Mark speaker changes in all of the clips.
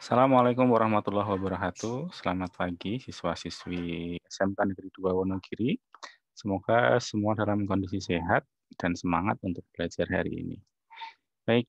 Speaker 1: Assalamualaikum warahmatullahi wabarakatuh. Selamat pagi siswa-siswi SMK Negeri 2 Wonogiri. Semoga semua dalam kondisi sehat dan semangat untuk belajar hari ini. Baik,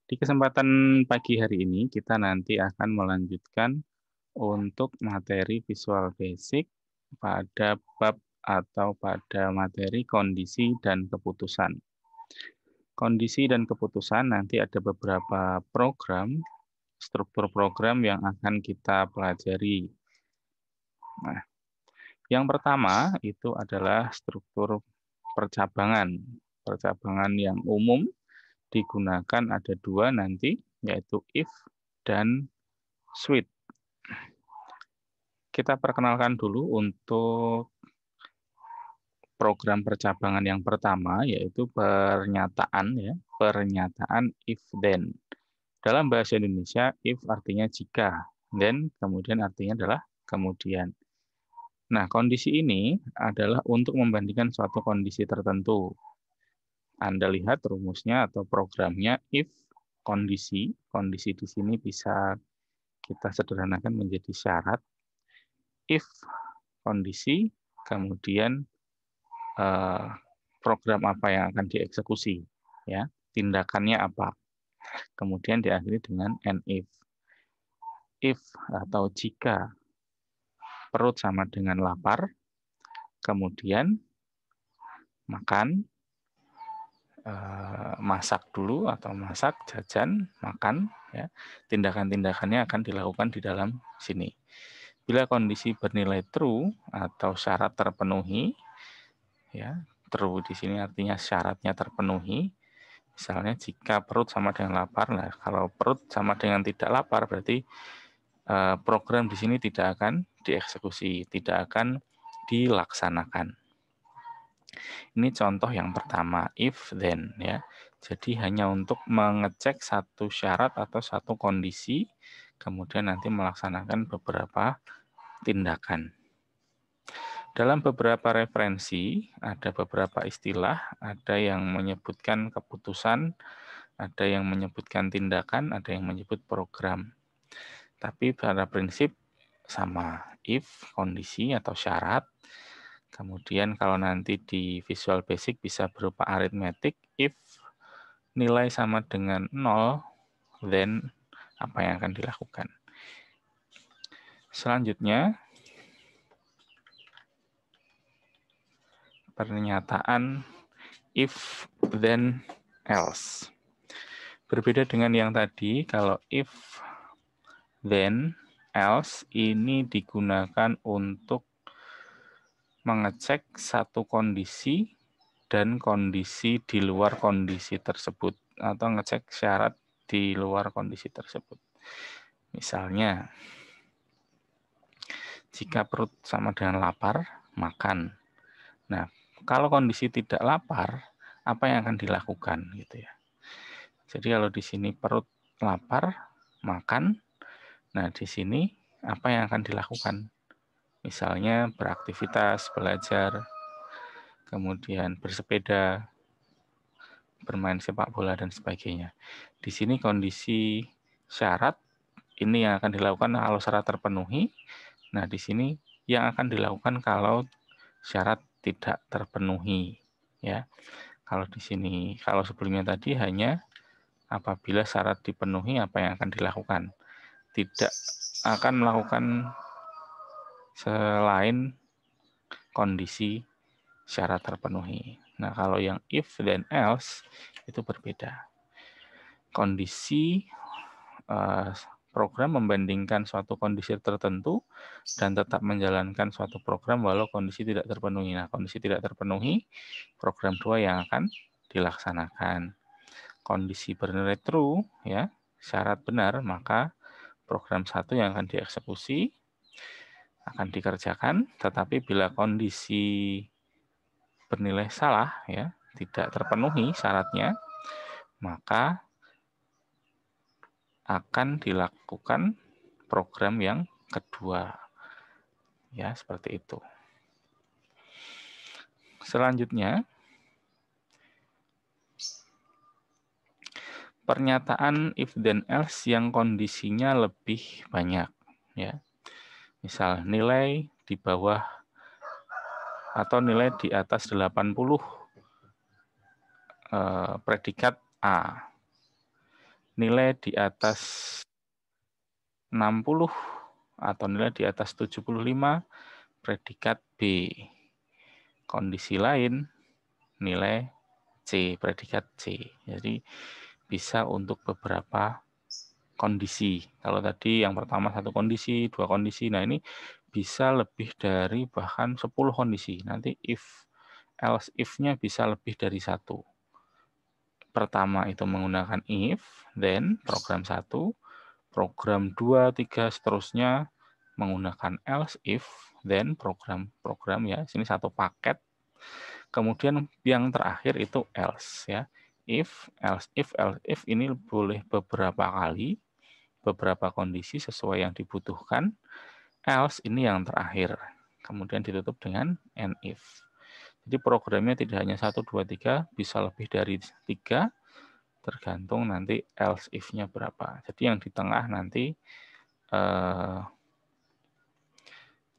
Speaker 1: di kesempatan pagi hari ini kita nanti akan melanjutkan untuk materi Visual Basic pada bab atau pada materi kondisi dan keputusan. Kondisi dan keputusan nanti ada beberapa program, struktur program yang akan kita pelajari. Nah, yang pertama itu adalah struktur percabangan. Percabangan yang umum digunakan ada dua nanti, yaitu if dan switch. Kita perkenalkan dulu untuk program percabangan yang pertama, yaitu pernyataan ya, pernyataan if then. Dalam bahasa Indonesia, if artinya jika, then kemudian artinya adalah kemudian. Nah, kondisi ini adalah untuk membandingkan suatu kondisi tertentu. Anda lihat rumusnya atau programnya if kondisi, kondisi di sini bisa kita sederhanakan menjadi syarat. If kondisi, kemudian program apa yang akan dieksekusi, ya, tindakannya apa. Kemudian diakhiri dengan and if. If atau jika perut sama dengan lapar, kemudian makan, masak dulu atau masak, jajan, makan, ya. Tindakan-tindakannya akan dilakukan di dalam sini. Bila kondisi bernilai true atau syarat terpenuhi, ya, true di sini artinya syaratnya terpenuhi. Misalnya jika perut sama dengan lapar, nah kalau perut sama dengan tidak lapar berarti program di sini tidak akan dieksekusi, tidak akan dilaksanakan. Ini contoh yang pertama, if then ya. Jadi hanya untuk mengecek satu syarat atau satu kondisi, kemudian nanti melaksanakan beberapa tindakan. Dalam beberapa referensi, ada beberapa istilah, ada yang menyebutkan keputusan, ada yang menyebutkan tindakan, ada yang menyebut program. Tapi pada prinsip sama, if, kondisi atau syarat. Kemudian kalau nanti di Visual Basic bisa berupa aritmetik, if nilai sama dengan 0, then apa yang akan dilakukan. Selanjutnya, pernyataan if, then, else. Berbeda dengan yang tadi, kalau if, then, else ini digunakan untuk mengecek satu kondisi dan kondisi di luar kondisi tersebut, atau ngecek syarat di luar kondisi tersebut. Misalnya, jika perut sama dengan lapar, makan. Nah, kalau kondisi tidak lapar, apa yang akan dilakukan gitu ya. Jadi kalau di sini perut lapar, makan. Nah, di sini apa yang akan dilakukan? Misalnya beraktivitas, belajar, kemudian bersepeda, bermain sepak bola dan sebagainya. Di sini kondisi syarat ini yang akan dilakukan kalau syarat terpenuhi. Nah, di sini yang akan dilakukan kalau syarat tidak terpenuhi, ya. Kalau di sini, kalau sebelumnya tadi hanya apabila syarat dipenuhi apa yang akan dilakukan. Tidak akan melakukan selain kondisi syarat terpenuhi. Nah, kalau yang if dan else itu berbeda. Kondisi program membandingkan suatu kondisi tertentu dan tetap menjalankan suatu program walau kondisi tidak terpenuhi. Nah, kondisi tidak terpenuhi, program 2 yang akan dilaksanakan. Kondisi bernilai true, ya, syarat benar, maka program 1 yang akan dieksekusi akan dikerjakan, tetapi bila kondisi bernilai salah, ya, tidak terpenuhi syaratnya, maka akan dilakukan program yang kedua. Ya, seperti itu. Selanjutnya, pernyataan if then else yang kondisinya lebih banyak, ya. Misal nilai di bawah atau nilai di atas 80 predikat A. Nilai di atas 60 atau nilai di atas 75 predikat B. Kondisi lain nilai C, predikat C. Jadi bisa untuk beberapa kondisi. Kalau tadi yang pertama satu kondisi, dua kondisi. Nah, ini bisa lebih dari bahkan 10 kondisi. Nanti if, else if-nya bisa lebih dari satu. Pertama itu menggunakan if, then program 1, program 2, 3, seterusnya menggunakan else if, then program ya. Sini satu paket. Kemudian yang terakhir itu else ya. If, else if ini boleh beberapa kali, beberapa kondisi sesuai yang dibutuhkan. Else ini yang terakhir. Kemudian ditutup dengan and if. Jadi programnya tidak hanya 1, 2, 3, bisa lebih dari 3, tergantung nanti else if-nya berapa. Jadi yang di tengah nanti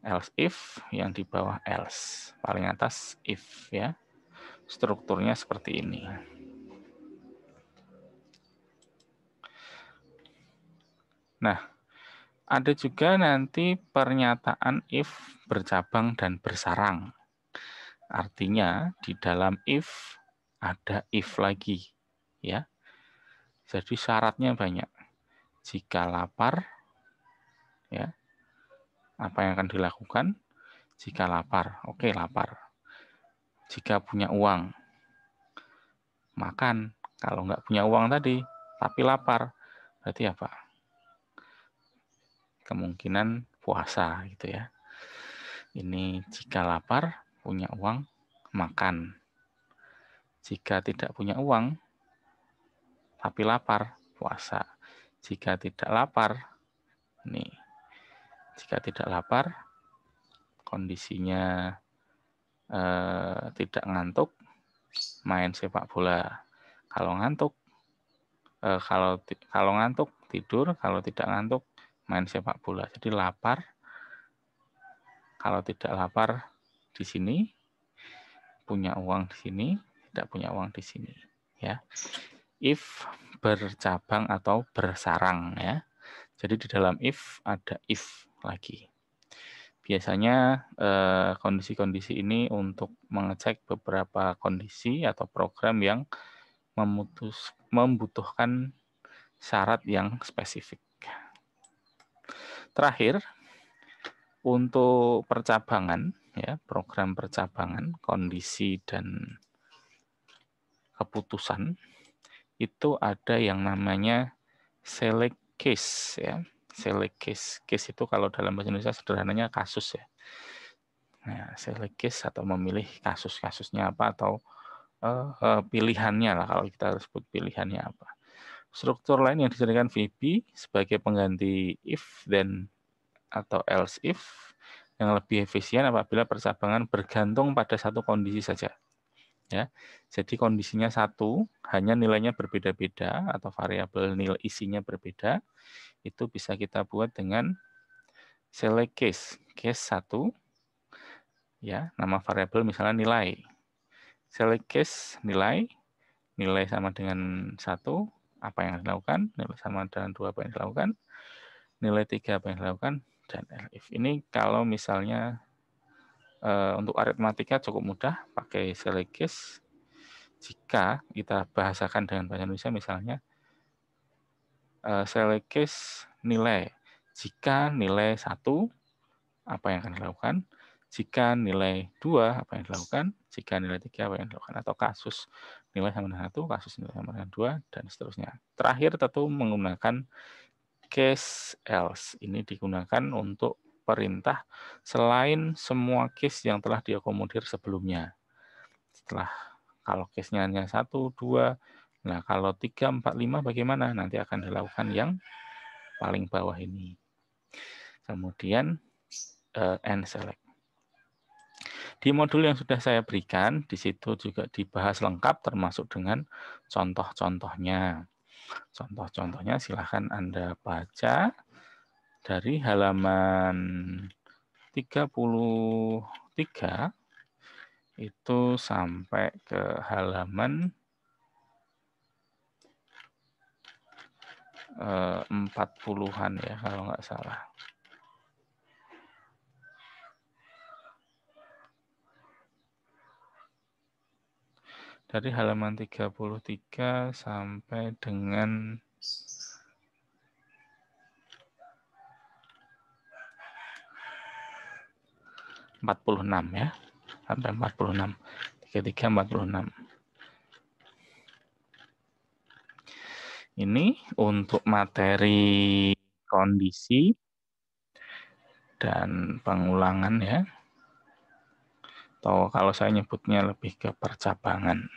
Speaker 1: else if, yang di bawah else. Paling atas if ya. Strukturnya seperti ini. Nah, ada juga nanti pernyataan if bercabang dan bersarang. Artinya di dalam if ada if lagi, ya. Jadi syaratnya banyak. Jika lapar, ya, apa yang akan dilakukan? Jika lapar, oke lapar. Jika punya uang, makan. Kalau nggak punya uang tadi, tapi lapar, berarti apa? Kemungkinan puasa gitu ya. Ini jika lapar, punya uang, makan. Jika tidak punya uang, tapi lapar, puasa. Jika tidak lapar, nih. Jika tidak lapar, kondisinya tidak ngantuk, main sepak bola. Kalau ngantuk, kalau ngantuk tidur, kalau tidak ngantuk main sepak bola. Jadi lapar. Kalau tidak lapar di sini, punya uang di sini, tidak punya uang di sini, ya. If bercabang atau bersarang ya. Jadi di dalam if ada if lagi. Biasanya kondisi-kondisi ini untuk mengecek beberapa kondisi atau program yang membutuhkan syarat yang spesifik. Terakhir, untuk percabangan, ya, program percabangan, kondisi dan keputusan, itu ada yang namanya select case, ya. Select case. Case itu kalau dalam bahasa Indonesia sederhananya kasus, ya. Nah, select case atau memilih kasus-kasusnya apa atau pilihannya lah, kalau kita sebut pilihannya apa. Struktur lain yang dijadikan VB sebagai pengganti if, then, atau else if yang lebih efisien apabila percabangan bergantung pada satu kondisi saja. Ya, jadi kondisinya satu, hanya nilainya berbeda-beda atau variabel nilai isinya berbeda, itu bisa kita buat dengan select case. Case 1, ya, nama variabel misalnya nilai. Select case nilai sama dengan 1, apa yang dilakukan, nilai sama dengan 2, apa yang dilakukan, nilai 3, apa yang dilakukan, dan if. Ini kalau misalnya untuk aritmatika cukup mudah, pakai select case. Jika kita bahasakan dengan bahasa Indonesia, misalnya select case nilai. Jika nilai 1, apa yang akan dilakukan? Jika nilai 2, apa yang dilakukan? Jika nilai 3, apa yang dilakukan? Atau kasus nilai sama dengan 1, kasus nilai sama dengan 2, dan seterusnya. Terakhir tentu menggunakan case else. Ini digunakan untuk perintah selain semua case yang telah diakomodir sebelumnya. Setelah kalau case-nya hanya 1, 2, nah kalau 3, 4, 5 bagaimana? Nanti akan dilakukan yang paling bawah ini. Kemudian and select. Di modul yang sudah saya berikan, di situ juga dibahas lengkap termasuk dengan contoh-contohnya. Contoh-contohnya silahkan Anda baca dari halaman 33 itu sampai ke halaman 40-an ya kalau nggak salah. Dari halaman 33 sampai dengan 46 ya. Sampai 46. 33 46. Ini untuk materi kondisi dan pengulangan ya. Atau kalau saya nyebutnya lebih ke percabangan.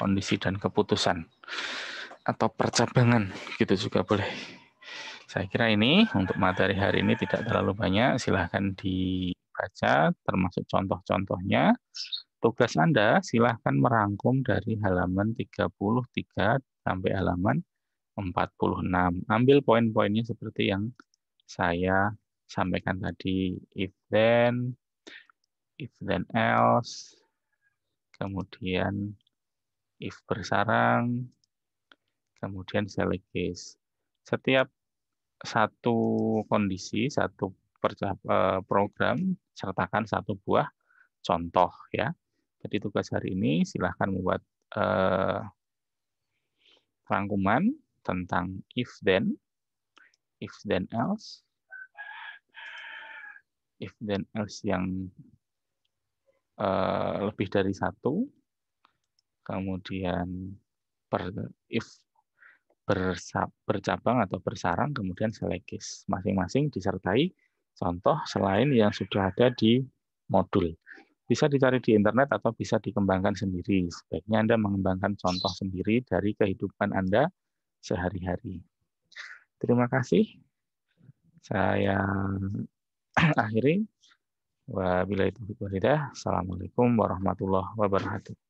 Speaker 1: Kondisi dan keputusan atau percabangan gitu juga boleh. Saya kira ini untuk materi hari ini tidak terlalu banyak, silahkan dibaca termasuk contoh-contohnya. Tugas Anda silahkan merangkum dari halaman 33 sampai halaman 46. Ambil poin-poinnya seperti yang saya sampaikan tadi, if then else, kemudian if bersarang, kemudian select case. Setiap satu kondisi, satu program, sertakan satu buah contoh ya. Jadi tugas hari ini silahkan membuat rangkuman tentang if then else, yang lebih dari satu, kemudian if bercabang atau bersarang, kemudian select case. Masing-masing disertai contoh selain yang sudah ada di modul. Bisa dicari di internet atau bisa dikembangkan sendiri. Sebaiknya Anda mengembangkan contoh sendiri dari kehidupan Anda sehari-hari. Terima kasih. Saya akhiri. Wabillahi taufiq wal hidayah. Assalamualaikum warahmatullahi wabarakatuh.